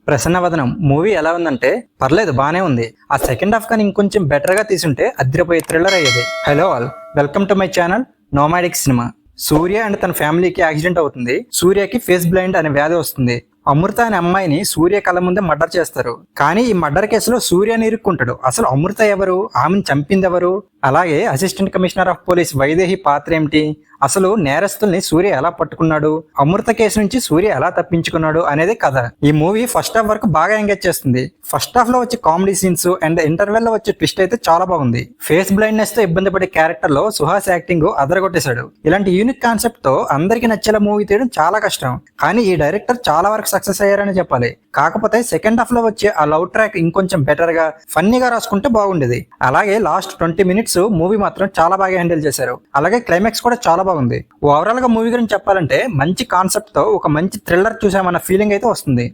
ప్రసన్నవదనం మూవీ ఎలా ఉందంటే పర్లేదు బానే ఉంది. ఆ సెకండ్ హాఫ్ కానీ ఇంకొంచెం బెటర్ గా తీసుంటే అదిరిపోయే థ్రిల్లర్ అయ్యేది. Hello all, welcome to my channel nomadic cinema. Surya and తన ఫ్యామిలీకి యాక్సిడెంట్ అవుతుంది. సూర్యకి ఫేస్ బ్లైండ్ అనే వ్యాధి వస్తుంది. అమృత అనే అమ్మాయిని సూర్య కళ్ళ ముందే మర్డర్ చేస్తారు. కానీ ఈ మర్డర్ కేసులో సూర్యని ఇరుక్కుంటాడు. అసలు అమృత ఎవరు, ఆమెను చంపింది ఎవరు, అలాగే assistant commissioner of police Vaidehi పాత్ర ఏమిటి, అసలు నేరస్తుల్ని సూర్య ఎలా పట్టుకున్నాడు, అమృత కేసు నుంచి సూర్య ఎలా తప్పించుకున్నాడు అనేది కథ. ఈ మూవీ ఫస్ట్ హాఫ్ వరకు బాగా ఎంగేజ్ చేస్తుంది. ఫస్ట్ హాఫ్ లో వచ్చే కామెడీ సీన్స్ అండ్ ఇంటర్వెల్ లో వచ్చే ట్విస్ట్ అయితే చాలా బాగుంది. ఫేస్ బ్లైండ్నెస్ తో ఇబ్బంది పడే క్యారెక్టర్ లో సుహాస్ యాక్టింగ్ అదరగొట్టేశాడు. ఇలాంటి యూనిక్ కాన్సెప్ట్ తో అందరికి నచ్చేలా మూవీ తీయడం చాలా కష్టం. కానీ ఈ డైరెక్టర్ చాలా వరకు సక్సెస్ అయ్యారని చెప్పాలి. కాకపోతే సెకండ్ హాఫ్ లో వచ్చే ఆ లవ్ ట్రాక్ ఇంకొంచెం బెటర్ గా ఫన్నీగా రాసుకుంటే బాగుండేది. అలాగే లాస్ట్ 20 minutes మూవీ మాత్రం చాలా బాగా హ్యాండిల్ చేశారు. అలాగే క్లైమాక్స్ కూడా చాలా బాగుంది. ఓవరాల్ గా మూవీ గురించి చెప్పాలంటే మంచి కాన్సెప్ట్ తో ఒక మంచి థ్రిల్లర్ చూసామన్న ఫీలింగ్ అయితే వస్తుంది.